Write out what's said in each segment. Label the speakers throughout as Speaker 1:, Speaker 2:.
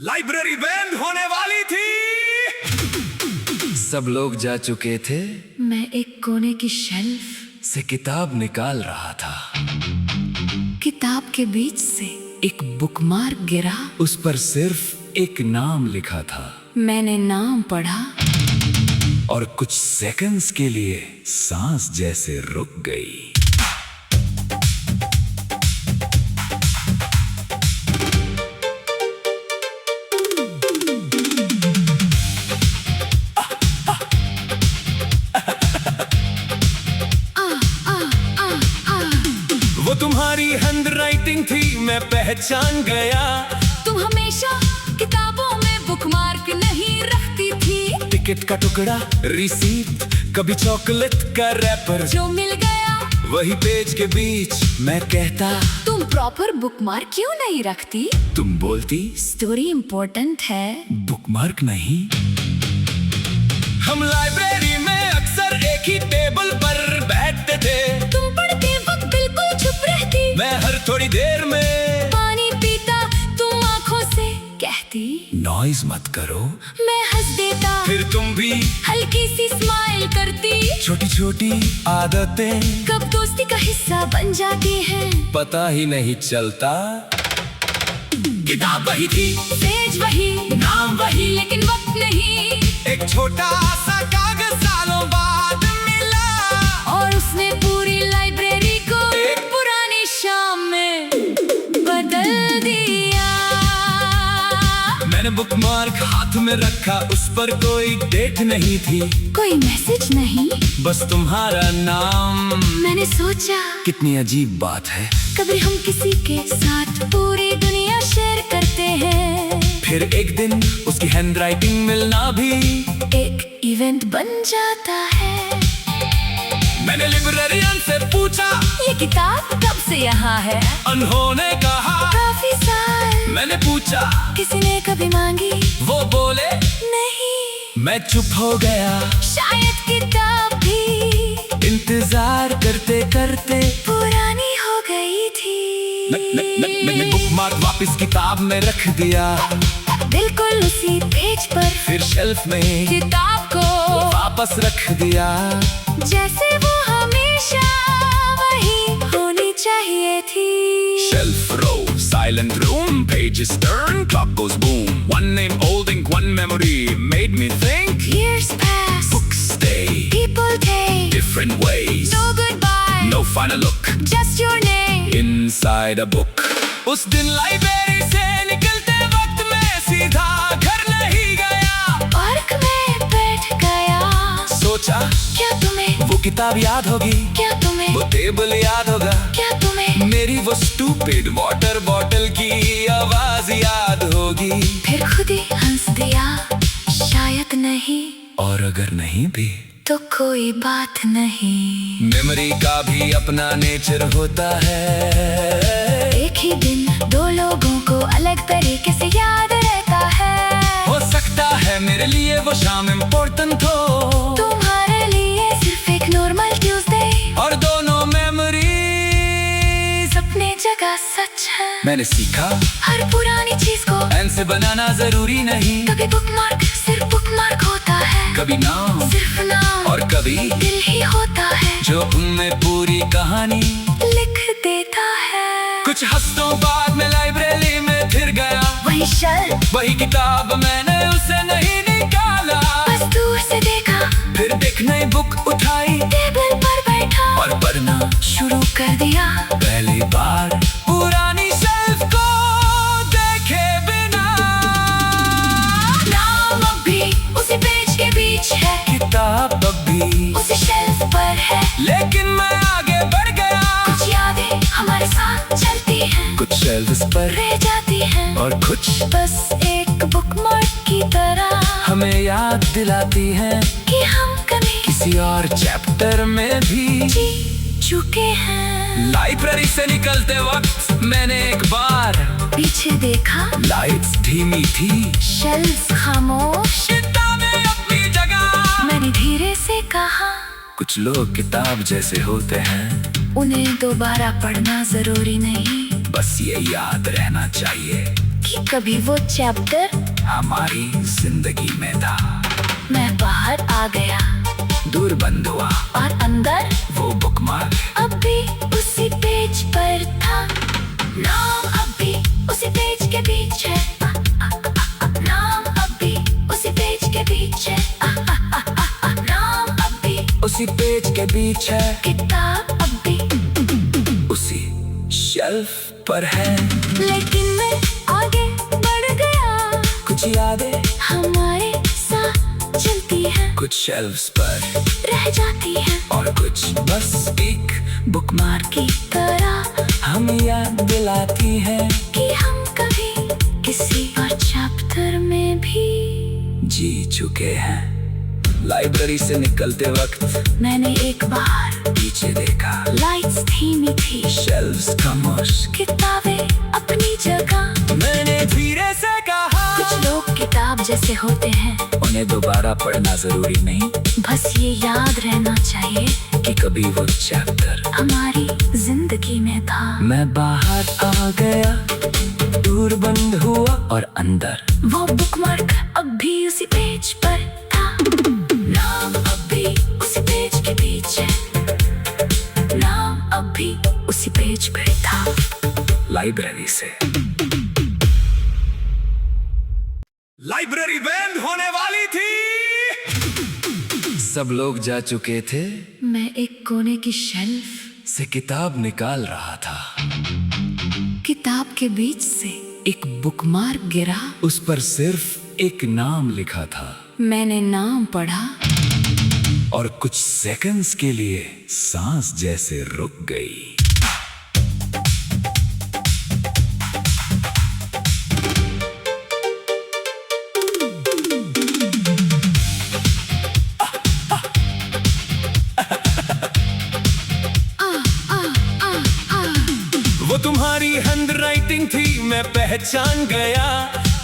Speaker 1: Library band होने वाली थी। सब लोग जा चुके थे।
Speaker 2: मैं एक कोने की शेल्फ
Speaker 1: से किताब निकाल रहा था।
Speaker 2: किताब के बीच से एक बुकमार्क गिरा।
Speaker 1: उस पर सिर्फ एक नाम लिखा था।
Speaker 2: मैंने नाम पढ़ा
Speaker 1: और कुछ सेकंड्स के लिए सांस जैसे रुक गई। वो तुम्हारी हैंडराइटिंग थी, मैं पहचान गया।
Speaker 2: तुम हमेशा किताबों में बुकमार्क नहीं रखती थी।
Speaker 1: टिकट का टुकड़ा, रिसीप्ट, कभी चॉकलेट का रैपर,
Speaker 2: जो मिल गया
Speaker 1: वही पेज के बीच मैं कहता,
Speaker 2: तुम प्रॉपर बुकमार्क क्यों नहीं रखती?
Speaker 1: तुम बोलती,
Speaker 2: स्टोरी इम्पोर्टेंट है,
Speaker 1: बुकमार्क नहीं। हम लाइब्रेरी में अक्सर एक ही टेबल पर बैठते थे।
Speaker 2: तुम पढ़ते वक्त बिल्कुल चुप रहती।
Speaker 1: मैं हर थोड़ी देर में
Speaker 2: पानी पीता, तुम आंखों से कहती,
Speaker 1: नॉइज मत करो।
Speaker 2: मैं हंस देता,
Speaker 1: फिर तुम भी
Speaker 2: हल्की सी स्माइल करती।
Speaker 1: छोटी छोटी आदतें
Speaker 2: कब दोस्ती का हिस्सा बन जाती हैं,
Speaker 1: पता ही नहीं चलता। किताब वही थी,
Speaker 2: पेज वही,
Speaker 1: नाम वही,
Speaker 2: लेकिन वक्त नहीं।
Speaker 1: एक छोटा सा कागज सालों बाद मिला,
Speaker 2: और उसने पूरी लाइब्रेरी को एक पुरानी शाम में बदल दिया।
Speaker 1: मैंने बुकमार्क हाथ में रखा, उस पर कोई डेट नहीं थी,
Speaker 2: कोई मैसेज नहीं,
Speaker 1: बस तुम्हारा नाम।
Speaker 2: मैंने सोचा
Speaker 1: कितनी अजीब बात है,
Speaker 2: कभी हम किसी के साथ पूरी दुनिया शेयर करते हैं।
Speaker 1: फिर एक दिन उसकी हैंडराइटिंग मिलना भी
Speaker 2: एक इवेंट बन जाता है।
Speaker 1: मैंने लिब्रेरियन से पूछा,
Speaker 2: ये किताब कब से यहाँ है?
Speaker 1: उन्होंने कहा,
Speaker 2: काफी साल।
Speaker 1: मैंने पूछा,
Speaker 2: किसी ने कभी मांगी?
Speaker 1: वो बोले,
Speaker 2: नहीं।
Speaker 1: मैं चुप हो गया।
Speaker 2: शायद किताब भी
Speaker 1: इंतजार करते करते
Speaker 2: पुरानी हो गई थी।
Speaker 1: मैंने बुकमार्क वापस किताब में रख दिया,
Speaker 2: बिल्कुल उसी पेज पर,
Speaker 1: फिर शेल्फ में
Speaker 2: किताब को
Speaker 1: वापस रख दिया,
Speaker 2: जैसे वो हमेशा वही होनी चाहिए थी।
Speaker 1: Shelf row, silent room, pages turn, clock goes boom. One name holding one memory made me think.
Speaker 2: Years pass,
Speaker 1: Books stay,
Speaker 2: people take
Speaker 1: different ways.
Speaker 2: no goodbye,
Speaker 1: No final look
Speaker 2: just your name.
Speaker 1: inside a book. उस दिन library से निकलते वक्त मैं सीधा घर नहीं गया।
Speaker 2: पार्क में बैठ गया,
Speaker 1: सोचा,
Speaker 2: क्या तुम्हें
Speaker 1: वो किताब याद होगी,
Speaker 2: क्या तुम्हें
Speaker 1: वो टेबल याद होगा,
Speaker 2: क्या तुम्हें
Speaker 1: मेरी वो स्टूपिड वाटर बॉटल की आवाज याद होगी।
Speaker 2: फिर खुद ही हंस दिया, शायद नहीं,
Speaker 1: और अगर नहीं भी
Speaker 2: तो कोई बात नहीं।
Speaker 1: मेमोरी का भी अपना नेचर होता है।
Speaker 2: एक ही दिन दो लोगों को अलग तरीके से याद रहता है।
Speaker 1: हो सकता है मेरे लिए वो शाम इम्पोर्टेंट हो,
Speaker 2: तुम्हारे लिए सिर्फ एक नॉर्मल ट्यूसडे,
Speaker 1: और दोनों मेमोरी
Speaker 2: अपने जगह सच है।
Speaker 1: मैंने सीखा,
Speaker 2: हर पुरानी चीज को
Speaker 1: पेन से बनाना जरूरी नहीं।
Speaker 2: कभी बुकमार्क सिर्फ बुकमार्क होता है,
Speaker 1: कभी नाम,
Speaker 2: सिर्फ नाम,
Speaker 1: और कभी
Speaker 2: दिल ही होता है,
Speaker 1: जो उनमें पूरी कहानी
Speaker 2: लिख देता है।
Speaker 1: कुछ हफ्तों बाद मैं लाइब्रेरी में फिर गया,
Speaker 2: वही शेल्फ,
Speaker 1: वही किताब, मैंने उसे नहीं निकाला।
Speaker 2: बस दूर से देखा,
Speaker 1: फिर एक नई बुक उठाई,
Speaker 2: टेबल पर बैठा
Speaker 1: और पढ़ना
Speaker 2: शुरू कर दिया।
Speaker 1: पहली बार पुरानी शेल्फ को देखे बिना।
Speaker 2: नाम अब भी उसी पेज के बीच है,
Speaker 1: किताब अब भी
Speaker 2: उसी शेल्फ पर है,
Speaker 1: लेकिन मैं आगे बढ़ गया।
Speaker 2: कुछ यादें हमारे साथ चलती हैं,
Speaker 1: कुछ शेल्फ्स पर
Speaker 2: रह जाती हैं,
Speaker 1: और कुछ
Speaker 2: बस एक बुकमार्क की तरह
Speaker 1: हमें याद दिलाती हैं
Speaker 2: कि हम कभी
Speaker 1: किसी और चैप्टर में भी
Speaker 2: जी चुके हैं।
Speaker 1: लाइब्रेरी से निकलते वक्त मैंने एक बार
Speaker 2: पीछे देखा,
Speaker 1: लाइट्स धीमी थी,
Speaker 2: शेल्फ खामोश,
Speaker 1: किताबें अपनी जगह।
Speaker 2: मैंने धीरे से कहा,
Speaker 1: कुछ लोग किताब जैसे होते हैं,
Speaker 2: उन्हें दोबारा पढ़ना जरूरी नहीं,
Speaker 1: बस ये याद रहना चाहिए
Speaker 2: कि कभी वो चैप्टर
Speaker 1: हमारी जिंदगी में था।
Speaker 2: मैं बाहर आ गया
Speaker 1: दूर बंद हुआ
Speaker 2: और अंदर
Speaker 1: वो बुकमार्क
Speaker 2: अब भी उसी पेज पर था। नाम अब भी उसी पेज के बीच है। नाम अब भी उसी पेज के बीच है। नाम अब भी
Speaker 1: उसी पेज के बीच है।
Speaker 2: किताब अब भी
Speaker 1: उसी शेल्फ पर है।
Speaker 2: लेकिन मैं आगे बढ़ गया।
Speaker 1: कुछ यादें
Speaker 2: हमारे साथ चलती हैं,
Speaker 1: कुछ शेल्फ्स पर
Speaker 2: रह जाती हैं
Speaker 1: और कुछ बस एक बुकमार्क
Speaker 2: की तरह
Speaker 1: हम याद दिलाती है
Speaker 2: कि हम कभी किसी और चैप्टर में भी
Speaker 1: जी चुके हैं। लाइब्रेरी से निकलते वक्त
Speaker 2: मैंने एक बार
Speaker 1: पीछे देखा।
Speaker 2: लाइट्स धीमी थी,
Speaker 1: शेल्फ्स खामोश,
Speaker 2: किताबें अपनी जगह।
Speaker 1: मैंने धीरे से कहा
Speaker 2: कुछ लोग किताब जैसे होते हैं,
Speaker 1: उन्हें दोबारा पढ़ना जरूरी नहीं,
Speaker 2: बस ये याद रहना चाहिए
Speaker 1: कि कभी वो चैप्टर
Speaker 2: हमारी जिंदगी में था।
Speaker 1: मैं बाहर आ गया, दूर बंद हुआ और अंदर
Speaker 2: वो बुकमार्क अब भी उसी पेज पर था। नाम अब भी उसी पेज के बीच है। नाम अब भी उसी पेज पर था।
Speaker 1: लाइब्रेरी से। लाइब्रेरी बंद होने वाली थी, सब लोग जा चुके थे।
Speaker 2: मैं एक कोने की शेल्फ
Speaker 1: से किताब निकाल रहा था।
Speaker 2: किताब के बीच से एक बुकमार्क गिरा।
Speaker 1: उस पर सिर्फ एक नाम लिखा था।
Speaker 2: मैंने नाम पढ़ा
Speaker 1: और कुछ सेकंड्स के लिए सांस जैसे रुक गई। वो तुम्हारी हैंडराइटिंग थी, मैं पहचान गया।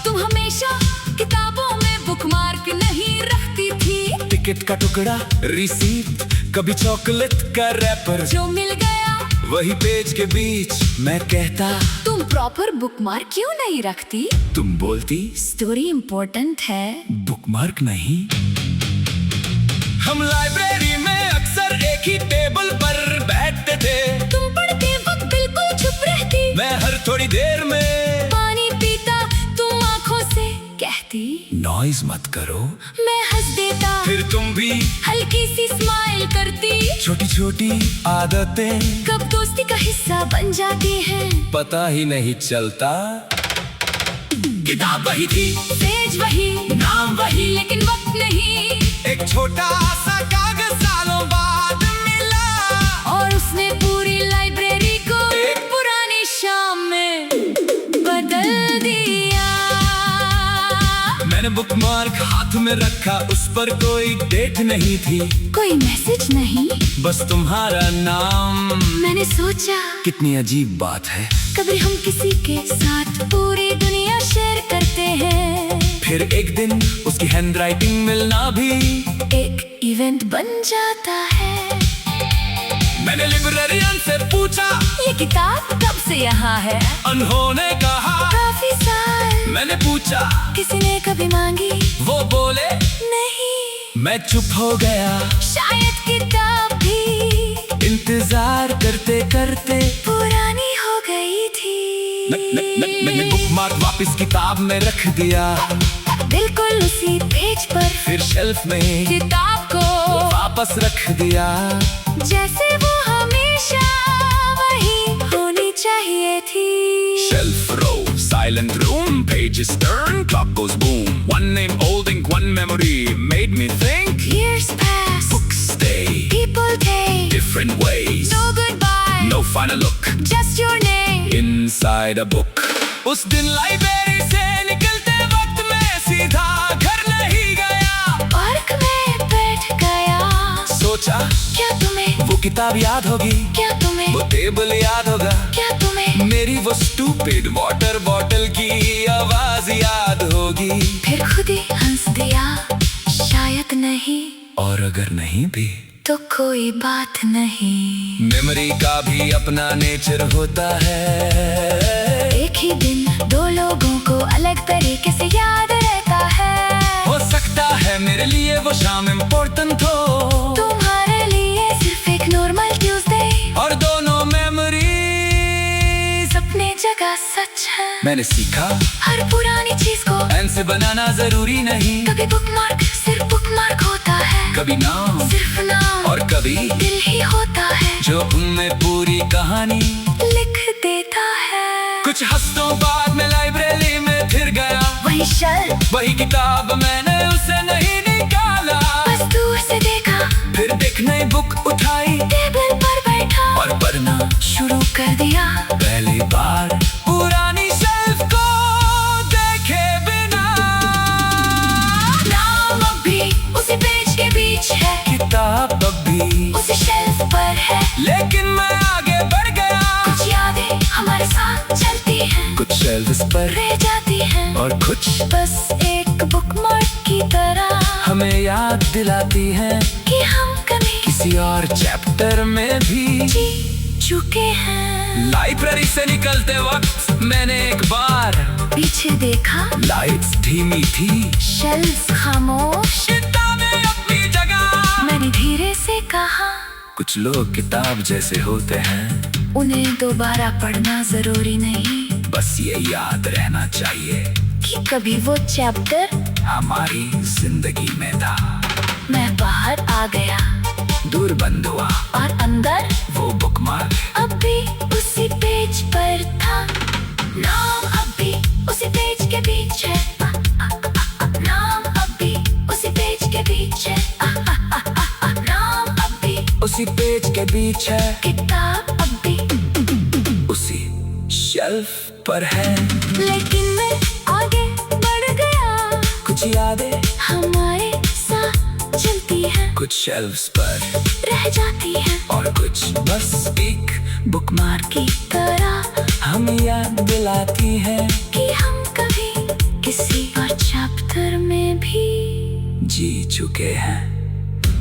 Speaker 2: तुम हमेशा किताबों में बुकमार्क नहीं रखती थी।
Speaker 1: टिकट का टुकड़ा, रिसीप्ट, कभी चॉकलेट का रैपर,
Speaker 2: जो मिल गया
Speaker 1: वही पेज के बीच। मैं कहता
Speaker 2: तुम प्रॉपर बुकमार्क क्यों नहीं रखती?
Speaker 1: तुम बोलती
Speaker 2: स्टोरी इम्पोर्टेंट है,
Speaker 1: बुकमार्क नहीं। हम लाइब्रेरी में अक्सर एक ही टेबल पर बैठते थे।
Speaker 2: तुम पढ़ते वक्त बिल्कुल चुप रहती,
Speaker 1: मैं हर थोड़ी देर में
Speaker 2: पानी पीता, तुम आंखों से कहती
Speaker 1: नॉइज मत करो।
Speaker 2: मैं हंस देता,
Speaker 1: फिर तुम भी
Speaker 2: हल्की सी स्माइल करती।
Speaker 1: छोटी छोटी आदतें
Speaker 2: कब दोस्ती का हिस्सा बन जाती हैं,
Speaker 1: पता ही नहीं चलता। किताब वही थी,
Speaker 2: पेज वही,
Speaker 1: नाम वही,
Speaker 2: लेकिन वक्त नहीं।
Speaker 1: एक छोटा सा कागज सालों बाद मिला
Speaker 2: और उसने पूरी लाइब्रेरी को एक पुरानी शाम में बदल दिया।
Speaker 1: मैंने बुकमार्क हाथ में रखा, उस पर कोई डेट नहीं थी,
Speaker 2: कोई मैसेज नहीं,
Speaker 1: बस तुम्हारा नाम।
Speaker 2: मैंने सोचा
Speaker 1: कितनी अजीब बात है,
Speaker 2: कभी हम किसी के साथ पूरी दुनिया शेयर करते हैं।
Speaker 1: फिर एक दिन उसकी हैंडराइटिंग मिलना भी
Speaker 2: एक इवेंट बन जाता है।
Speaker 1: मैंने लिब्रेरियन से पूछा
Speaker 2: ये किताब कब से यहाँ है?
Speaker 1: उन्होंने कहा
Speaker 2: काफी साल।
Speaker 1: मैंने पूछा
Speaker 2: किसी ने कभी मांगी?
Speaker 1: वो बोले
Speaker 2: नहीं।
Speaker 1: मैं चुप हो गया,
Speaker 2: शायद किताब भी
Speaker 1: इंतजार करते करते
Speaker 2: पुरानी हो गई थी।
Speaker 1: मैंने बुकमार्क वापस किताब में रख दिया,
Speaker 2: बिल्कुल उसी पेज पर,
Speaker 1: फिर शेल्फ में
Speaker 2: किताब को
Speaker 1: वापस रख दिया।
Speaker 2: जैसे वो हमेशा वही होनी चाहिए थी।
Speaker 1: Shelf row, silent room, pages turn, clock goes boom. One name, old ink, one memory, made me think.
Speaker 2: Years pass,
Speaker 1: Books stay,
Speaker 2: people take
Speaker 1: different ways.
Speaker 2: no goodbye,
Speaker 1: No final look,
Speaker 2: just your name.
Speaker 1: inside a book. उस दिन library से निकलते वक्त मैं सीधा घर नहीं गया।
Speaker 2: पार्क में बैठ गया,
Speaker 1: सोचा
Speaker 2: क्या तुम्हें
Speaker 1: वो किताब याद होगी,
Speaker 2: क्या तुम्हें
Speaker 1: वो टेबल याद होगा,
Speaker 2: क्या तुम्हें
Speaker 1: मेरी वो स्टूपिड वाटर बॉटल की आवाज याद होगी।
Speaker 2: फिर खुद ही हंस दिया, शायद नहीं,
Speaker 1: और अगर नहीं भी
Speaker 2: तो कोई बात नहीं।
Speaker 1: मेमोरी का भी अपना नेचर होता है।
Speaker 2: एक ही दिन दो लोगों को अलग तरीके से याद रहता है।
Speaker 1: हो सकता है मेरे लिए वो शाम इम्पोर्टेंट हो,
Speaker 2: तुम्हारे लिए सिर्फ एक नॉर्मल ट्यूसडे,
Speaker 1: और दोनों मेमोरी
Speaker 2: अपने जगह सच है।
Speaker 1: मैंने सीखा
Speaker 2: हर पुरानी चीज को
Speaker 1: एन से बनाना जरूरी नहीं।
Speaker 2: कभी बुकमार्क सिर्फ बुकमार्क होता है,
Speaker 1: कभी नाम
Speaker 2: सिर्फ नाम
Speaker 1: और कभी
Speaker 2: दिल ही होता है
Speaker 1: जो उनमें पूरी कहानी
Speaker 2: लिख देता है।
Speaker 1: कुछ हफ्तों बाद मैं लाइब्रेरी में फिर गया,
Speaker 2: वही शेल्फ,
Speaker 1: वही किताब मैंने उसे नहीं निकाला।
Speaker 2: बस दूर से देखा,
Speaker 1: फिर एक नई बुक उठाई
Speaker 2: टेबल पर बैठा
Speaker 1: और पढ़ना
Speaker 2: शुरू कर दिया।
Speaker 1: पहली बार पुरानी शेल्फ को देखे बिना।
Speaker 2: नाम अब भी उसी पेज के बीच है,
Speaker 1: किताब अब भी
Speaker 2: उसी शेल्फ पर है,
Speaker 1: लेकिन मैं आगे बढ़ गया।
Speaker 2: कुछ यादें हमारे साथ चलती हैं,
Speaker 1: कुछ शेल्फ्स पर
Speaker 2: रह जाती हैं,
Speaker 1: और कुछ
Speaker 2: बस एक बुकमार्क की तरह
Speaker 1: हमें याद दिलाती हैं
Speaker 2: कि हम कभी
Speaker 1: किसी और चैप्टर में भी
Speaker 2: जी चुके हैं।
Speaker 1: लाइब्रेरी से निकलते वक्त मैंने एक बार
Speaker 2: पीछे देखा,
Speaker 1: लाइट्स धीमी थी,
Speaker 2: शेल्फ खामोश,
Speaker 1: किताबें अपनी जगह।
Speaker 2: मैंने धीरे से कहा,
Speaker 1: कुछ लोग किताब जैसे होते हैं,
Speaker 2: उन्हें दोबारा पढ़ना जरूरी नहीं,
Speaker 1: बस ये याद रहना चाहिए
Speaker 2: कि कभी वो चैप्टर
Speaker 1: हमारी जिंदगी में था।
Speaker 2: मैं बाहर आ गया,
Speaker 1: दूर बंद हुआ
Speaker 2: और अंदर
Speaker 1: वो बुकमार्क
Speaker 2: अब भी उसी पेज पर था। नाम अब भी उसी पेज के बीच है, नाम अब भी उसी पेज के बीच है, नाम अब भी
Speaker 1: उसी पेज के बीच है,
Speaker 2: किताब अब भी
Speaker 1: उसी शेल्फ पर है।
Speaker 2: लेकिन मैं आगे बढ़ गया,
Speaker 1: कुछ यादें
Speaker 2: हमारे साथ चलती हैं,
Speaker 1: कुछ शेल्फ्स पर
Speaker 2: रह जाती हैं,
Speaker 1: और कुछ बस एक बुकमार्क
Speaker 2: की तरह
Speaker 1: हम याद दिलाती है
Speaker 2: कि हम कभी किसी और चैप्टर में भी
Speaker 1: जी चुके हैं।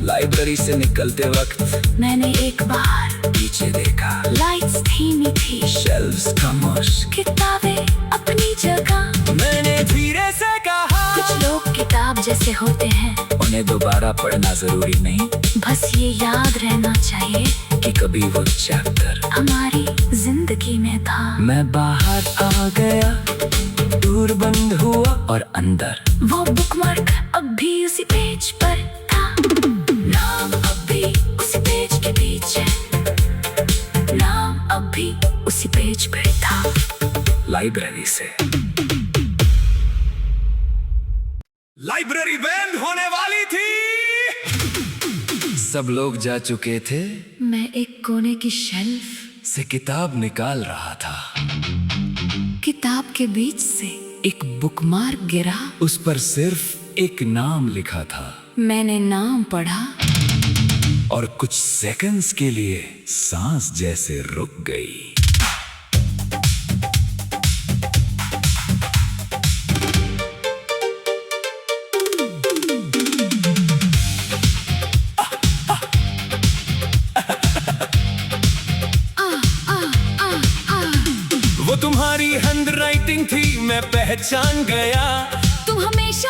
Speaker 1: लाइब्रेरी से निकलते वक्त
Speaker 2: मैंने एक बार
Speaker 1: पीछे देखा,
Speaker 2: लाइट्स धीमी थी,
Speaker 1: शेल्फ्स खामोश,
Speaker 2: किताबें अपनी जगह।
Speaker 1: मैंने धीरे से कहा,
Speaker 2: कुछ लोग किताब जैसे होते हैं,
Speaker 1: उन्हें दोबारा पढ़ना जरूरी नहीं,
Speaker 2: बस ये याद रहना चाहिए
Speaker 1: कि कभी वो चैप्टर
Speaker 2: हमारी जिंदगी में था।
Speaker 1: मैं बाहर आ गया, दूर बंद हुआ, और अंदर
Speaker 2: वो बुकमार्क अब भी उसी पेज पर था। नाम अब भी उसी पेज के बीच है, नाम अब भी उसी पेज पर था।
Speaker 1: लाइब्रेरी से लाइब्रेरी बैंड होने वाली थी, सब लोग जा चुके थे,
Speaker 2: मैं एक कोने की शेल्फ
Speaker 1: से किताब निकाल रहा था।
Speaker 2: किताब के बीच से एक बुकमार्क गिरा,
Speaker 1: उस पर सिर्फ एक नाम लिखा था।
Speaker 2: मैंने नाम पढ़ा
Speaker 1: और कुछ सेकंड्स के लिए सांस जैसे रुक गई। वो तुम्हारी हैंड राइटिंग थी, मैं पहचान गया।
Speaker 2: तुम हमेशा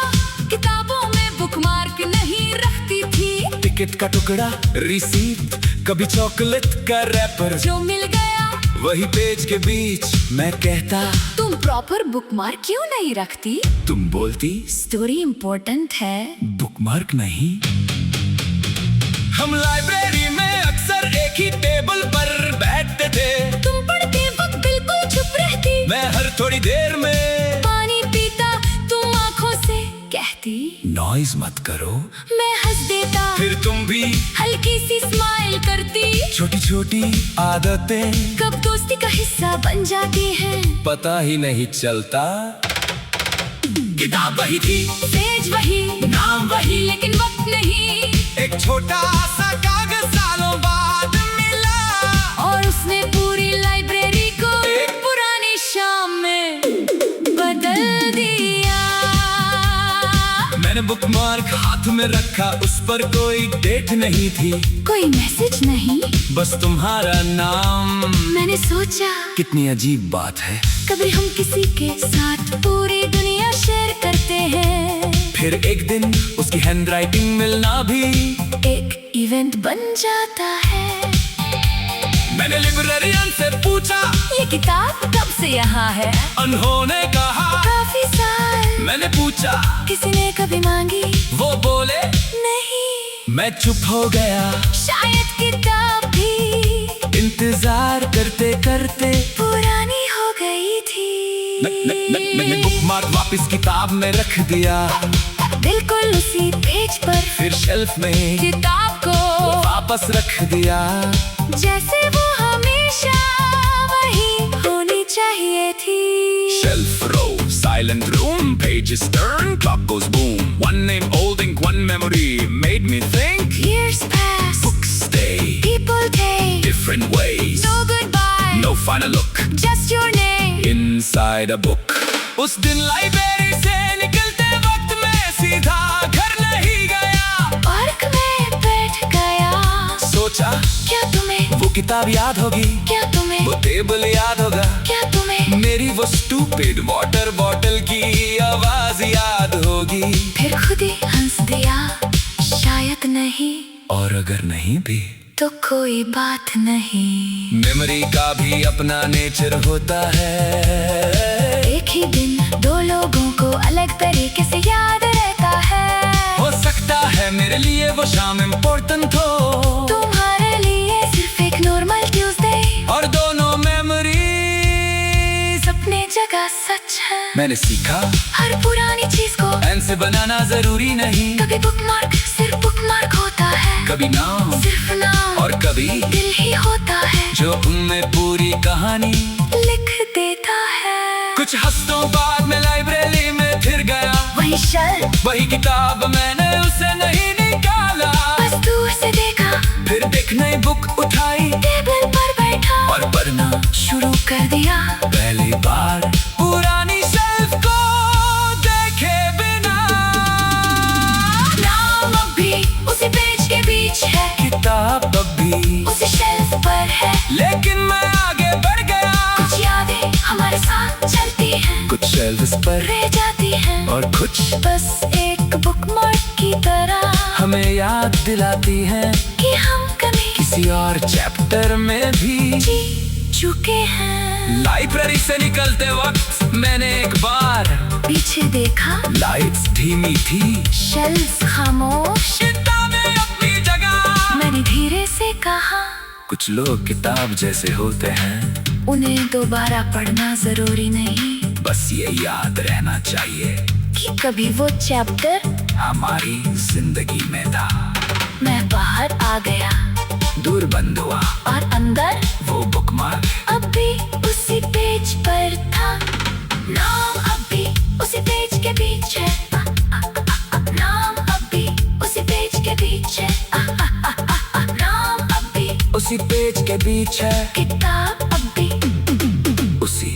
Speaker 2: किताबों में बुकमार्क नहीं रखती थी,
Speaker 1: टिकट का टुकड़ा, रिसीप्ट, कभी चॉकलेट का रैपर,
Speaker 2: जो मिल गया
Speaker 1: वही पेज के बीच। मैं कहता,
Speaker 2: तुम प्रॉपर बुकमार्क क्यों नहीं रखती?
Speaker 1: तुम बोलती,
Speaker 2: स्टोरी इम्पोर्टेंट है,
Speaker 1: बुकमार्क नहीं। हम लाइब्रेरी में अक्सर एक ही टेबल पर बैठते थे,
Speaker 2: तुम पढ़ते वक्त बिल्कुल चुप रहती,
Speaker 1: मैं हर थोड़ी देर में
Speaker 2: पानी पीता, तुम आंखों से कहती
Speaker 1: नॉइज मत करो,
Speaker 2: मैं हंस देता,
Speaker 1: फिर तुम भी
Speaker 2: हल्की सी स्माइल करती।
Speaker 1: छोटी छोटी आदतें
Speaker 2: कब दोस्ती का हिस्सा बन जाती हैं,
Speaker 1: पता ही नहीं चलता। किताब वही थी,
Speaker 2: पेज वही,
Speaker 1: नाम वही,
Speaker 2: लेकिन वक्त नहीं।
Speaker 1: एक छोटा सा कागज सालों बाद मिला,
Speaker 2: और उसने पूरी लाइब्रेरी को एक पुरानी शाम में बदल दिया।
Speaker 1: मैंने बुकमार्क हाथ में रखा, उस पर कोई डेट नहीं थी,
Speaker 2: कोई मैसेज नहीं,
Speaker 1: बस तुम्हारा नाम।
Speaker 2: मैंने सोचा
Speaker 1: कितनी अजीब बात है,
Speaker 2: कभी हम किसी के साथ पूरी दुनिया शेयर करते हैं,
Speaker 1: फिर एक दिन उसकी हैंडराइटिंग मिलना भी
Speaker 2: एक इवेंट बन जाता है।
Speaker 1: मैंने लिब्रेरियन से पूछा,
Speaker 2: ये किताब कब से यहाँ है?
Speaker 1: उन्होंने कहा
Speaker 2: काफी साल।
Speaker 1: मैंने पूछा
Speaker 2: किसी ने कभी मांगी?
Speaker 1: वो बोले
Speaker 2: नहीं।
Speaker 1: मैं चुप हो गया,
Speaker 2: शायद किताब भी
Speaker 1: इंतजार करते करते
Speaker 2: पुरानी हो गई थी।
Speaker 1: मैंने बुकमार्क वापस किताब में रख दिया,
Speaker 2: बिल्कुल उसी पेज पर
Speaker 1: फिर शेल्फ में
Speaker 2: किताब को
Speaker 1: वापस रख दिया,
Speaker 2: जैसे वो हमेशा वही होनी चाहिए थी।
Speaker 1: Shelf row, silent room, pages turn, clock goes boom. One name, old ink, one memory, made me think.
Speaker 2: Years pass,
Speaker 1: Books stay,
Speaker 2: people take,
Speaker 1: different ways.
Speaker 2: no goodbye,
Speaker 1: No final look,
Speaker 2: just your name.
Speaker 1: inside a book. उस दिन library से निकलते वक्त मैं सीधा घर नहीं गया,
Speaker 2: पार्क में बैठ गया,
Speaker 1: सोचा
Speaker 2: क्या तुम्हें
Speaker 1: वो किताब याद होगी,
Speaker 2: क्या तुम्हें
Speaker 1: वो टेबल याद होगा,
Speaker 2: क्या तुम्हें
Speaker 1: मेरी वो स्टूपिड वाटर बॉटल की आवाज याद होगी।
Speaker 2: फिर खुद ही हंस दिया, शायद नहीं
Speaker 1: और अगर नहीं भी
Speaker 2: तो कोई बात नहीं।
Speaker 1: मेमोरी का भी अपना नेचर होता है,
Speaker 2: एक ही दिन दो लोगों को अलग तरीके से याद रहता है।
Speaker 1: हो सकता है मेरे लिए वो शाम इम्पोर्टेंट हो,
Speaker 2: तुम्हारे लिए सिर्फ एक नॉर्मल ट्यूसडे,
Speaker 1: और दोनों मेमोरी
Speaker 2: अपने जगह सच है।
Speaker 1: मैंने सीखा
Speaker 2: हर पुरानी चीज को
Speaker 1: पेन से बनाना जरूरी नहीं,
Speaker 2: कभी बुकमार्क सिर्फ बुकमार्क होता है,
Speaker 1: कभी नाम
Speaker 2: सिर्फ नाम
Speaker 1: और कभी
Speaker 2: दिल ही होता है
Speaker 1: जो उनमें पूरी कहानी
Speaker 2: लिख देता है।
Speaker 1: कुछ हफ्तों बाद मैं लाइब्रेरी में फिर गया,
Speaker 2: वही शेल्फ,
Speaker 1: वही किताब मैंने उसे नहीं निकाला,
Speaker 2: बस दूर से देखा,
Speaker 1: फिर देख नई बुक उठाई
Speaker 2: टेबल पर बैठा
Speaker 1: और पढ़ना
Speaker 2: शुरू कर दिया।
Speaker 1: पहली बार पुरानी शेल्फ को देखे बिना,
Speaker 2: नाम अब भी उसी पेज के बीच है,
Speaker 1: किताब अब भी
Speaker 2: उसी शेल्फ पर है,
Speaker 1: लेकिन मैं आगे बढ़ गया,
Speaker 2: कुछ यादें हमारे साथ चलती हैं,
Speaker 1: कुछ शेल्फ्स पर
Speaker 2: रह जाती हैं,
Speaker 1: और कुछ
Speaker 2: बस एक बुकमार्क की तरह
Speaker 1: हमें याद दिलाती हैं
Speaker 2: कि हम कभी
Speaker 1: किसी और चैप्टर में भी
Speaker 2: जी चुके हैं।
Speaker 1: लाइब्रेरी से निकलते वक्त मैंने एक बार
Speaker 2: पीछे देखा,
Speaker 1: लाइट्स धीमी थी,
Speaker 2: शेल्फ खामोश,
Speaker 1: किताबें अपनी जगह।
Speaker 2: मैंने धीरे से कहा,
Speaker 1: कुछ लोग किताब जैसे होते हैं,
Speaker 2: उन्हें दोबारा पढ़ना जरूरी नहीं,
Speaker 1: बस ये याद रहना चाहिए
Speaker 2: कि कभी वो चैप्टर
Speaker 1: हमारी जिंदगी में था।
Speaker 2: मैं बाहर आ गया,
Speaker 1: दूर बंद हुआ
Speaker 2: और अंदर
Speaker 1: वो बुकमार्क
Speaker 2: अब भी उसी पेज पर था। नाम अब भी उसी पेज के बीच है, नाम अब भी उसी पेज के बीच है, नाम अब भी
Speaker 1: उसी पेज के बीच है,
Speaker 2: किताब अब भी
Speaker 1: उसी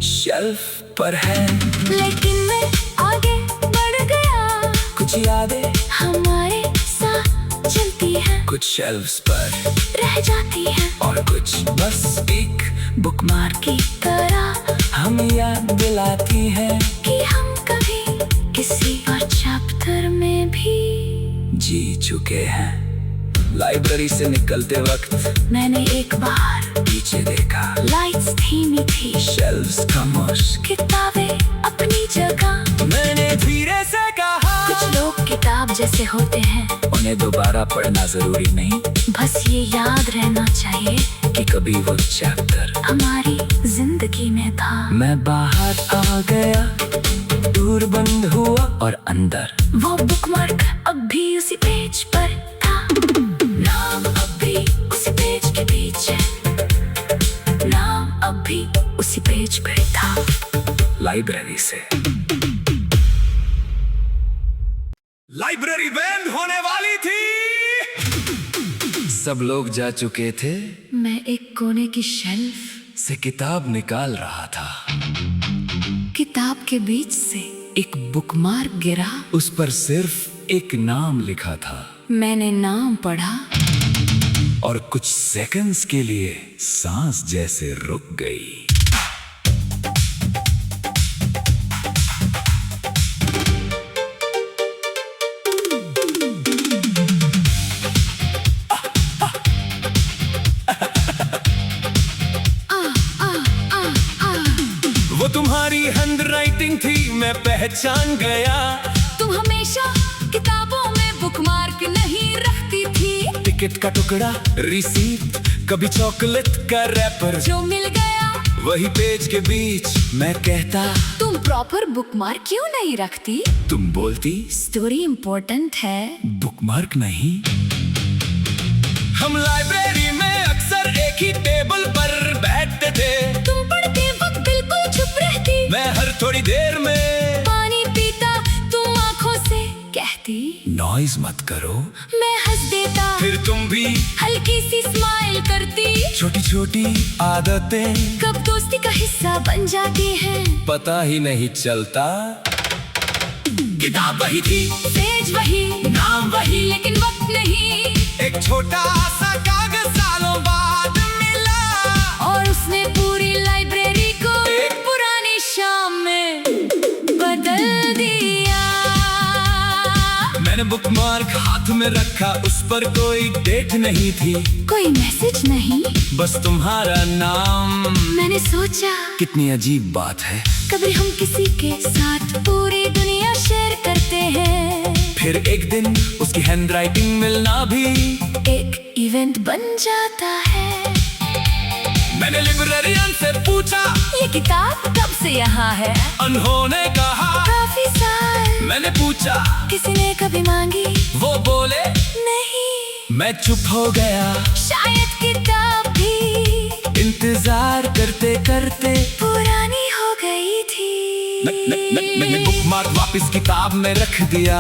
Speaker 1: शेल्फ पर है,
Speaker 2: लेकिन मैं आगे बढ़ गया,
Speaker 1: कुछ यादें
Speaker 2: हमारे साथ चलती हैं,
Speaker 1: कुछ शेल्फ्स पर
Speaker 2: रह जाती हैं,
Speaker 1: और कुछ बस एक बुकमार्क
Speaker 2: की तरह
Speaker 1: हम याद दिलाती है
Speaker 2: कि हम कभी किसी और चैप्टर में भी
Speaker 1: जी चुके हैं। लाइब्रेरी से निकलते वक्त
Speaker 2: मैंने एक बार
Speaker 1: पीछे देखा,
Speaker 2: लाइट्स धीमी थी,
Speaker 1: शेल्फ्स खामोश,
Speaker 2: किताबें अपनी जगह,
Speaker 1: मैंने धीरे से कहा
Speaker 2: कुछ लोग किताब जैसे होते हैं,
Speaker 1: उन्हें दोबारा पढ़ना जरूरी नहीं,
Speaker 2: बस ये याद रहना चाहिए
Speaker 1: कि कभी वो चैप्टर
Speaker 2: हमारी जिंदगी में था।
Speaker 1: मैं बाहर आ गया, दूर बंद हुआ और अंदर
Speaker 2: वो बुकमार्क अब भी उसी पेज पर था। नाम अब भी उसी पेज के बीच है, नाम अब भी उसी पेज पर था।
Speaker 1: लाइब्रेरी से लाइब्रेरी बंद होने वाली थी, सब लोग जा चुके थे,
Speaker 2: मैं एक कोने की शेल्फ
Speaker 1: से किताब निकाल रहा था।
Speaker 2: किताब के बीच से
Speaker 3: एक बुकमार्क गिरा।
Speaker 1: उस पर सिर्फ एक नाम लिखा था
Speaker 3: मैंने नाम पढ़ा
Speaker 1: और कुछ सेकंड्स के लिए सांस जैसे रुक गई। वो तुम्हारी हैंडराइटिंग थी, मैं पहचान गया।
Speaker 3: तुम हमेशा किताबों में बुकमार्क नहीं रखती थी।
Speaker 1: टिकट का टुकड़ा, रिसीप्ट, कभी चॉकलेट का रैपर,
Speaker 3: जो मिल गया
Speaker 1: वही पेज के बीच मैं कहता,
Speaker 3: तुम प्रॉपर बुकमार्क क्यों नहीं रखती?
Speaker 1: तुम बोलती
Speaker 3: स्टोरी इम्पोर्टेंट है।
Speaker 1: बुकमार्क नहीं। हम लाइब्रेरी में अक्सर एक ही टेबल पर बैठते थे।
Speaker 3: तुम पढ़ते वक्त बिल्कुल चुप रहती।
Speaker 1: मैं हर थोड़ी देर में
Speaker 3: पानी पीता, तुम आंखों से कहती
Speaker 1: नॉइज मत करो।
Speaker 3: मैं हंस देता,
Speaker 1: फिर तुम भी
Speaker 3: हल्की सी स्माइल करती।
Speaker 1: छोटी छोटी आदतें
Speaker 3: कब दोस्ती का हिस्सा बन जाती हैं।
Speaker 1: पता ही नहीं चलता। किताब वही थी,
Speaker 3: पेज वही,
Speaker 1: नाम वही,
Speaker 3: लेकिन वक्त नहीं।
Speaker 1: एक छोटा सा कागज सालों बाद मिला
Speaker 3: और उसने पूरी लाइब्रेरी को एक पुरानी शाम में बदल दिया।
Speaker 1: मैंने बुकमार्क हाथ में रखा, उस पर कोई डेट नहीं थी,
Speaker 3: कोई मैसेज नहीं,
Speaker 1: बस तुम्हारा नाम।
Speaker 3: मैंने सोचा
Speaker 1: कितनी अजीब बात है,
Speaker 3: कभी हम किसी के साथ पूरी दुनिया शेयर करते हैं।
Speaker 1: फिर एक दिन उसकी हैंडराइटिंग मिलना भी
Speaker 3: एक इवेंट बन जाता है।
Speaker 1: मैंने लिब्रेरियन से पूछा,
Speaker 3: ये किताब कब से यहाँ है?
Speaker 1: उन्होंने कहा
Speaker 3: काफी साल।
Speaker 1: मैंने पूछा
Speaker 3: किसी ने कभी मांगी?
Speaker 1: वो बोले
Speaker 3: नहीं।
Speaker 1: मैं चुप हो गया।
Speaker 3: शायद किताब भी
Speaker 1: इंतजार करते करते
Speaker 3: पुरानी हो गई थी।
Speaker 1: मैंने बुकमार्क वापस किताब में रख दिया,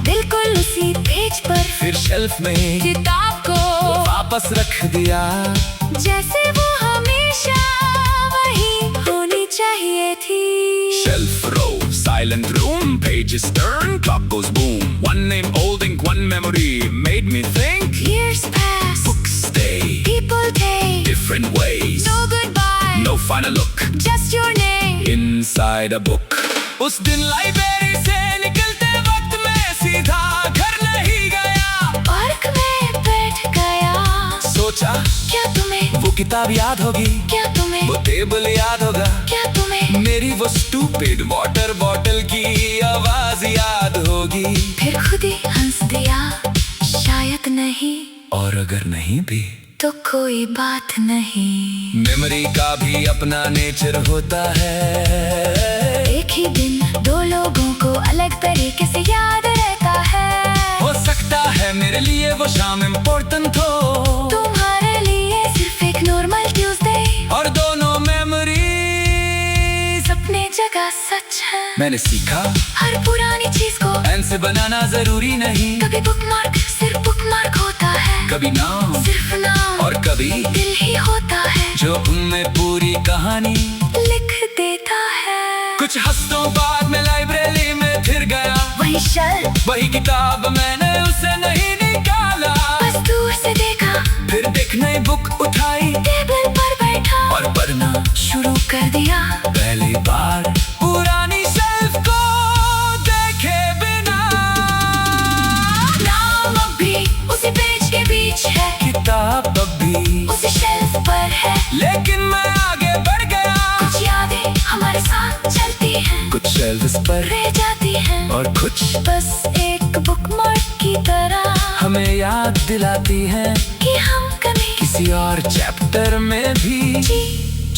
Speaker 3: बिल्कुल उसी पेज पर,
Speaker 1: फिर शेल्फ में
Speaker 3: किताब को
Speaker 1: वापस रख दिया।
Speaker 3: जैसे वो हमेशा वही होनी चाहिए थी।
Speaker 1: Shelf row, silent room, pages turn, clock goes boom. One name, old ink, one memory, made me think.
Speaker 3: Years pass,
Speaker 1: Books stay,
Speaker 3: people take,
Speaker 1: different ways.
Speaker 3: no goodbye,
Speaker 1: No final look,
Speaker 3: just your name.
Speaker 1: inside a book. उस दिन library से निकलते वक्त मैं सीधा घर नहीं गया।
Speaker 3: पार्क में बैठ गया,
Speaker 1: सोचा
Speaker 3: क्या तुम्हें
Speaker 1: वो किताब याद होगी,
Speaker 3: क्या तुम्हें
Speaker 1: वो टेबल याद होगा,
Speaker 3: क्या तुम्हें
Speaker 1: मेरी वो स्टूपिड वाटर बॉटल की आवाज याद होगी।
Speaker 3: फिर खुद ही हंस दिया, शायद नहीं,
Speaker 1: और अगर नहीं भी
Speaker 3: तो कोई बात नहीं।
Speaker 1: मेमोरी का भी अपना नेचर होता है।
Speaker 3: एक ही दिन दो लोगों को अलग तरीके से याद रहता है।
Speaker 1: हो सकता है मेरे लिए वो शाम इम्पोर्टेंट हो,
Speaker 3: तुम्हारे लिए सिर्फ एक नॉर्मल ट्यूसडे,
Speaker 1: और दोनों मेमोरी
Speaker 3: अपने जगह सच है।
Speaker 1: मैंने सीखा
Speaker 3: हर पुरानी चीज को
Speaker 1: पेन से बनाना जरूरी नहीं।
Speaker 3: कभी बुकमार्क सिर्फ बुकमार्क होता है,
Speaker 1: कभी नाम
Speaker 3: सिर्फ नाम
Speaker 1: और कभी
Speaker 3: दिल ही होता है,
Speaker 1: जो उनमें पूरी कहानी
Speaker 3: लिख देता है।
Speaker 1: कुछ हफ्तों बाद मैं लाइब्रेरी में फिर गया,
Speaker 3: वही शेल्फ,
Speaker 1: वही किताब, मैंने उसे नहीं निकाला।
Speaker 3: बस दूर से देखा,
Speaker 1: फिर एक नई बुक उठाई
Speaker 3: टेबल पर बैठा
Speaker 1: और पढ़ना
Speaker 3: शुरू कर दिया।
Speaker 1: पहली बार पुरानी शेल्फ को देखे बिना।
Speaker 3: नाम अब भी उसी पेज के बीच है,
Speaker 1: किताब अब भी
Speaker 3: उसी शेल्फ पर है,
Speaker 1: लेकिन मैं आगे बढ़ गया।
Speaker 3: कुछ यादें हमारे साथ चलती हैं,
Speaker 1: कुछ शेल्फ्स पर
Speaker 3: रह जाती हैं,
Speaker 1: और कुछ
Speaker 3: बस एक बुकमार्क की तरह
Speaker 1: हमें याद दिलाती हैं
Speaker 3: कि हम कभी
Speaker 1: किसी और चैप्टर में भी
Speaker 3: जी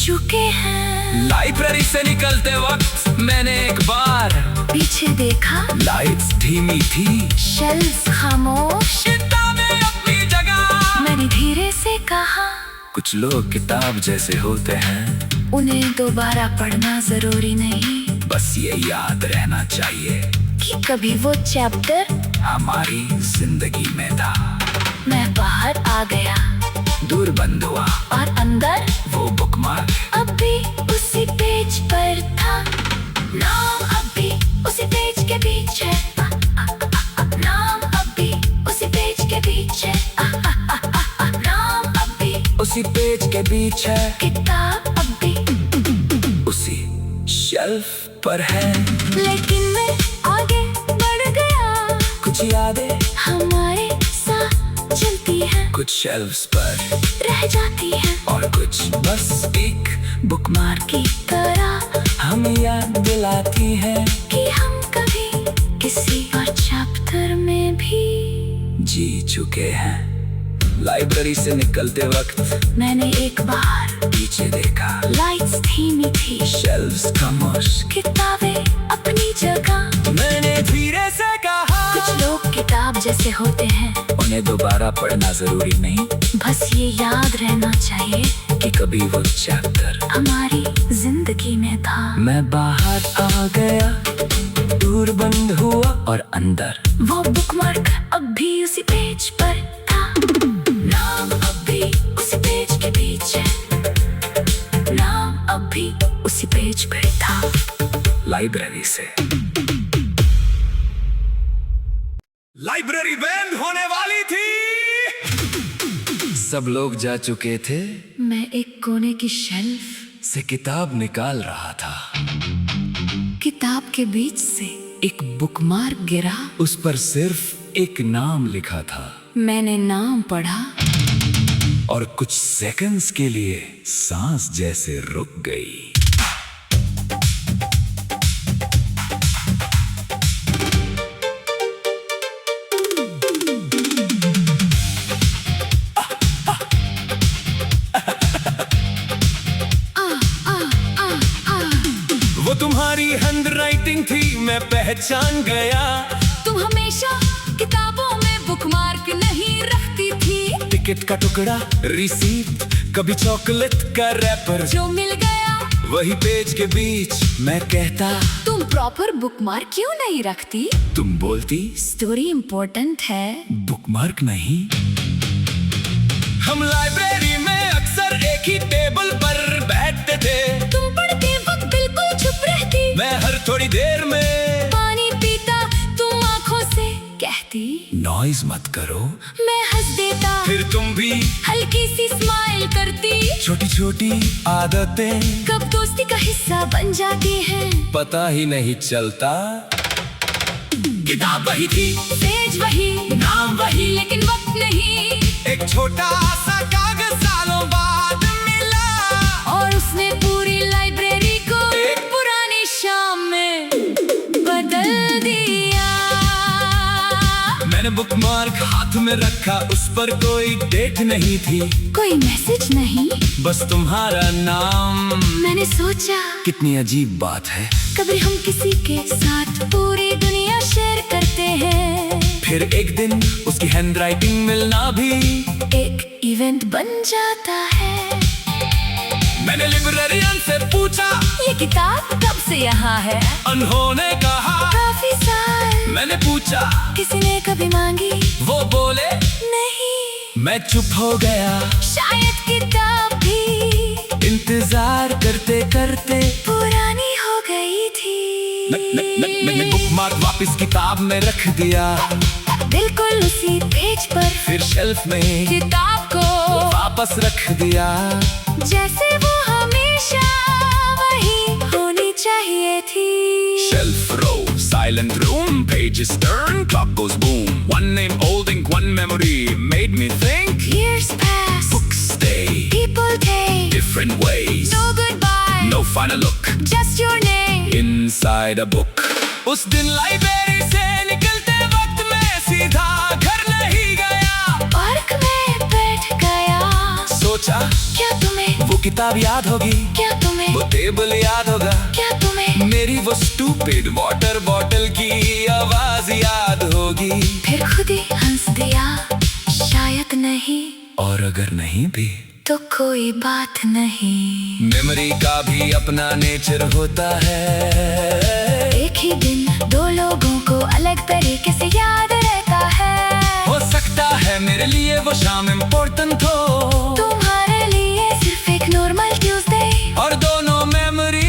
Speaker 3: चुके हैं।
Speaker 1: लाइब्रेरी से निकलते वक्त मैंने एक बार
Speaker 3: पीछे देखा,
Speaker 1: लाइट्स धीमी थी,
Speaker 3: शेल्फ खामोश,
Speaker 1: किताबें अपनी जगह।
Speaker 3: मैंने धीरे से कहा,
Speaker 1: कुछ लोग किताब जैसे होते हैं,
Speaker 3: उन्हें दोबारा पढ़ना जरूरी नहीं,
Speaker 1: बस ये याद रहना चाहिए
Speaker 3: कि कभी वो चैप्टर
Speaker 1: हमारी जिंदगी में था।
Speaker 3: मैं बाहर आ गया
Speaker 1: दूर बंद हुआ
Speaker 3: और अंदर
Speaker 1: वो बुकमार्क
Speaker 3: अब भी उसी पेज पर था। नाम अब भी
Speaker 2: उसी पेज के बीच है। नाम अब भी उसी पेज के बीच है। नाम अब भी
Speaker 1: उसी पेज के बीच है,
Speaker 2: किताब अब भी
Speaker 1: उसी शेल्फ पर है।
Speaker 2: लेकिन मैं आगे बढ़ गया,
Speaker 1: कुछ यादें
Speaker 2: हमारे साथ चलती हैं,
Speaker 1: कुछ शेल्फ्स पर
Speaker 2: रह जाती हैं,
Speaker 1: और कुछ बस एक बुकमार्क
Speaker 2: की तरह
Speaker 1: हम याद दिलाती है
Speaker 2: कि हम कभी किसी और चैप्टर में भी
Speaker 1: जी चुके हैं। लाइब्रेरी से निकलते वक्त
Speaker 2: मैंने एक बार
Speaker 1: पीछे देखा,
Speaker 2: लाइट्स धीमी थी,
Speaker 1: शेल्फ्स खामोश,
Speaker 2: किताबें अपनी जगह।
Speaker 1: मैंने धीरे से कहा,
Speaker 2: कुछ लोग किताब जैसे होते हैं,
Speaker 1: उन्हें दोबारा पढ़ना जरूरी नहीं,
Speaker 2: बस ये याद रहना चाहिए
Speaker 1: कि कभी वो चैप्टर
Speaker 2: हमारी जिंदगी में था।
Speaker 1: मैं बाहर आ गया, दूर बंद हुआ और अंदर
Speaker 2: वो बुकमार्क अब भी उसी पेज पर था। नाम अब भी उसी पेज के बीच है। नाम अब भी उसी पेज पर था।
Speaker 1: लाइब्रेरी से। लाइब्रेरी बंद होने वाली थी, सब लोग जा चुके थे,
Speaker 2: मैं एक कोने की शेल्फ
Speaker 1: से किताब निकाल रहा था।
Speaker 2: किताब के बीच से एक बुकमार्क गिरा।
Speaker 1: उस पर सिर्फ एक नाम लिखा था,
Speaker 2: मैंने नाम पढ़ा
Speaker 1: और कुछ सेकंड्स के लिए सांस जैसे रुक गई। वो तुम्हारी हैंडराइटिंग थी, मैं पहचान गया।
Speaker 3: तुम हमेशा किताबों में बुकमार्क नहीं रखती थी।
Speaker 1: टिकट का टुकड़ा, रिसीप्ट, कभी चॉकलेट का रैपर,
Speaker 3: जो मिल गया
Speaker 1: वही पेज के बीच। मैं कहता,
Speaker 3: तुम प्रॉपर बुकमार्क क्यों नहीं रखती?
Speaker 1: तुम बोलती,
Speaker 3: स्टोरी इम्पोर्टेंट है।
Speaker 1: बुकमार्क नहीं। हम लाइब्रेरी में अक्सर एक ही टेबल पर बैठते थे।
Speaker 3: तुम पढ़ते वक्त बिल्कुल चुप रहती,
Speaker 1: मैं हर थोड़ी देर में
Speaker 3: पानी पीता, तुम आंखों से कहती
Speaker 1: नॉइज मत करो।
Speaker 3: मैं हंस देता,
Speaker 1: फिर तुम भी
Speaker 3: हल्की सी स्माइल करती।
Speaker 1: छोटी छोटी आदतें
Speaker 3: कब दोस्ती का हिस्सा बन जाती हैं,
Speaker 1: पता ही नहीं चलता। किताब वही थी,
Speaker 3: पेज वही,
Speaker 1: नाम वही,
Speaker 3: लेकिन वक्त नहीं।
Speaker 1: एक छोटा सा कागज सालों बाद मिला,
Speaker 3: और उसने पूरी लाइब्रेरी को एक पुरानी शाम में बदल दिया।
Speaker 1: मैंने बुकमार्क हाथ में रखा, उस पर कोई डेट नहीं थी,
Speaker 3: कोई मैसेज नहीं,
Speaker 1: बस तुम्हारा नाम।
Speaker 3: मैंने सोचा
Speaker 1: कितनी अजीब बात है,
Speaker 3: कभी हम किसी के साथ पूरी दुनिया शेयर करते हैं।
Speaker 1: फिर एक दिन उसकी हैंडराइटिंग मिलना भी
Speaker 3: एक इवेंट बन जाता है।
Speaker 1: मैंने लिब्रेरियन से पूछा,
Speaker 3: ये किताब कब से यहाँ है?
Speaker 1: उन्होंने कहा
Speaker 3: काफी साल।
Speaker 1: मैंने पूछा,
Speaker 3: किसी ने कभी मांगी?
Speaker 1: वो बोले
Speaker 3: नहीं।
Speaker 1: मैं चुप हो गया,
Speaker 3: शायद किताब भी
Speaker 1: इंतजार करते करते
Speaker 3: पुरानी हो गई थी।
Speaker 1: मैंने बुकमार्क वापस किताब में रख दिया,
Speaker 3: बिल्कुल उसी पेज पर,
Speaker 1: फिर शेल्फ में
Speaker 3: किताब को
Speaker 1: वापस रख दिया,
Speaker 3: जैसे वो हमेशा वही होनी चाहिए थी।
Speaker 1: Shelf row, silent room, pages turn, clock goes boom. One name, old ink, one memory, made me think.
Speaker 3: Years pass,
Speaker 1: Books stay,
Speaker 3: people take,
Speaker 1: different ways,
Speaker 3: no goodbye,
Speaker 1: no final look,
Speaker 3: just your name.
Speaker 1: inside a book. उस दिन library से निकलते वक्त मैं सीधा घर नहीं गया,
Speaker 2: पार्क में बैठ गया।
Speaker 1: सोचा
Speaker 2: क्या तुम्हें
Speaker 1: वो किताब याद होगी,
Speaker 2: क्या तुम्हें
Speaker 1: वो टेबल याद होगा,
Speaker 2: क्या तुम्हें
Speaker 1: मेरी वो स्टूपिड वाटर बॉटल की आवाज याद होगी।
Speaker 2: फिर खुद ही हंस दिया, शायद नहीं,
Speaker 1: और अगर नहीं भी
Speaker 2: तो कोई बात नहीं।
Speaker 1: मेमोरी का भी अपना नेचर होता है,
Speaker 2: एक ही दिन दो लोगों को अलग तरीके से याद रहता है।
Speaker 1: हो सकता है मेरे लिए वो शाम इम्पोर्टेंट हो,
Speaker 2: तुम्हारे लिए सिर्फ एक नॉर्मल ट्यूसडे,
Speaker 1: और दोनों मेमोरी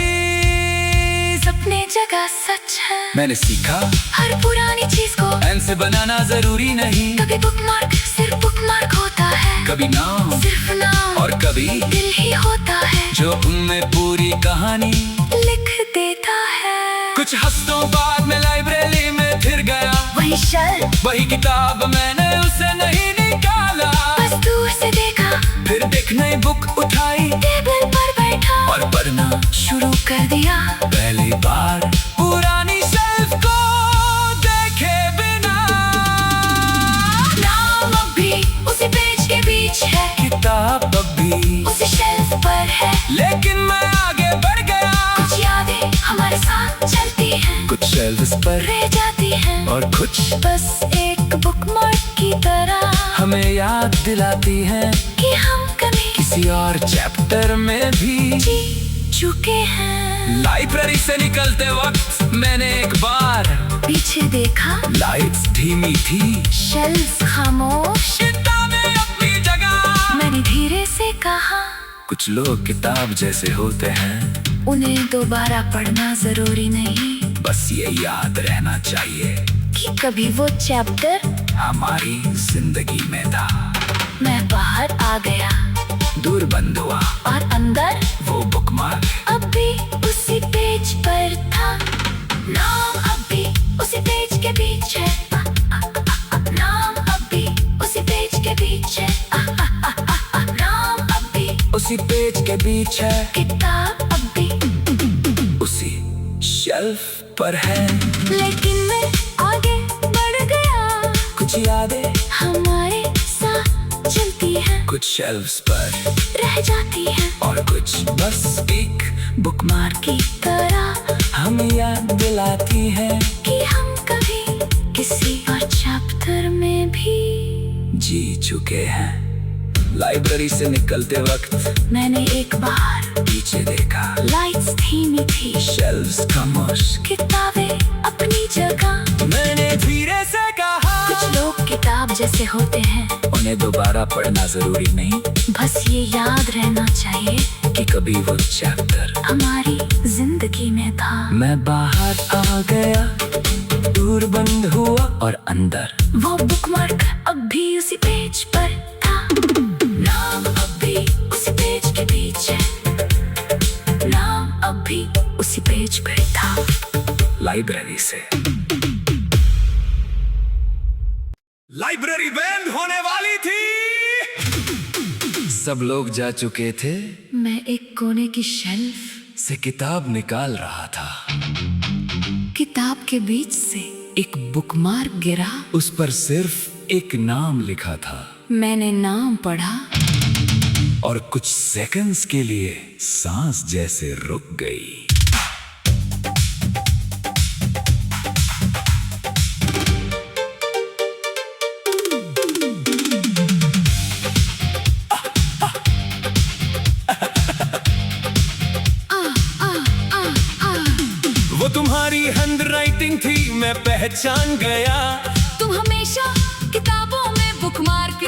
Speaker 2: अपने जगह सच है।
Speaker 1: मैंने सीखा
Speaker 2: हर पुरानी चीज को
Speaker 1: एन से बनाना जरूरी नहीं।
Speaker 2: कभी बुकमार्क सिर्फ बुकमार्क होता है,
Speaker 1: कभी नाम
Speaker 2: सिर्फ नाम
Speaker 1: और कभी
Speaker 2: दिल ही होता है
Speaker 1: जो उनमें पूरी कहानी
Speaker 2: लिख देता है।
Speaker 1: कुछ हफ्तों बाद मैं लाइब्रेरी में फिर गया,
Speaker 2: वही शेल्फ
Speaker 1: वही किताब मैंने उसे नहीं निकाला।
Speaker 2: बस दूर से देखा,
Speaker 1: फिर देख नई बुक उठाई
Speaker 2: टेबल पर बैठा
Speaker 1: और पढ़ना
Speaker 2: शुरू कर दिया।
Speaker 1: पहली बार पुरानी शेल्फ को देखे बिना।
Speaker 2: नाम अब भी उसी पेज के बीच है,
Speaker 1: किताब अब भी
Speaker 2: उसी शेल्फ पर है,
Speaker 1: लेकिन मैं आगे बढ़ गया।
Speaker 2: कुछ यादें हमारे साथ चलती हैं,
Speaker 1: कुछ शेल्फ्स पर
Speaker 2: रह जाती हैं
Speaker 1: और कुछ
Speaker 2: बस एक बुकमार्क की तरह
Speaker 1: हमें याद दिलाती हैं
Speaker 2: कि हम कभी
Speaker 1: किसी और चैप्टर में भी
Speaker 2: जी चुके हैं।
Speaker 1: लाइब्रेरी से निकलते वक्त मैंने एक बार
Speaker 2: पीछे देखा,
Speaker 1: लाइट्स धीमी थी,
Speaker 2: शेल्फ खामोश,
Speaker 1: किताबें अपनी जगह।
Speaker 2: मैंने धीरे से कहा,
Speaker 1: कुछ लोग किताब जैसे होते हैं,
Speaker 2: उन्हें दोबारा पढ़ना जरूरी नहीं
Speaker 1: बस ये याद रहना चाहिए
Speaker 2: कि कभी वो चैप्टर
Speaker 1: हमारी जिंदगी में था।
Speaker 2: मैं बाहर आ गया
Speaker 1: दूर बंद हुआ
Speaker 2: और अंदर
Speaker 1: वो बुकमार्क
Speaker 2: अब भी उसी पेज पर था। नाम अब भी उसी पेज के बीच है, नाम अब भी उसी पेज के बीच है, नाम अब भी
Speaker 1: उसी पेज के बीच है,
Speaker 2: किताब अब भी
Speaker 1: उसी शेल्फ पर है।
Speaker 2: लेकिन मैं आगे बढ़ गया,
Speaker 1: कुछ यादें
Speaker 2: हमारे साथ चलती हैं,
Speaker 1: कुछ शेल्फ्स पर
Speaker 2: रह जाती हैं
Speaker 1: और कुछ बस एक बुकमार्क
Speaker 2: की तरह
Speaker 1: हम याद दिलाती है
Speaker 2: कि हम कभी किसी और चैप्टर में भी
Speaker 1: जी चुके हैं। लाइब्रेरी से निकलते वक्त
Speaker 2: मैंने एक बार
Speaker 1: पीछे देखा,
Speaker 2: लाइट्स धीमी थी,
Speaker 1: शेल्फ्स खामोश,
Speaker 2: किताबें अपनी जगह।
Speaker 1: मैंने धीरे से कहा
Speaker 2: कुछ लोग किताब जैसे होते हैं,
Speaker 1: उन्हें दोबारा पढ़ना जरूरी नहीं
Speaker 2: बस ये याद रहना चाहिए
Speaker 1: कि कभी वो चैप्टर
Speaker 2: हमारी जिंदगी में था।
Speaker 1: मैं बाहर आ गया, दूर बंद हुआ और अंदर
Speaker 2: वो बुकमार्क अब भी उसी पेज पर था। नाम अब भी उसी पेज के बीच है, नाम अब भी उसी पेज पर था।
Speaker 1: लाइब्रेरी से। लाइब्रेरी बंद होने वाली थी, सब लोग जा चुके थे,
Speaker 2: मैं एक कोने की शेल्फ
Speaker 1: से किताब निकाल रहा था।
Speaker 2: किताब के बीच से एक बुकमार्क गिरा,
Speaker 1: उस पर सिर्फ एक नाम लिखा था।
Speaker 2: मैंने नाम पढ़ा
Speaker 1: और कुछ सेकंड्स के लिए सांस जैसे रुक गई। वो तुम्हारी हैंडराइटिंग थी, मैं पहचान गया।
Speaker 3: तुम हमेशा किताबों में बुकमार्क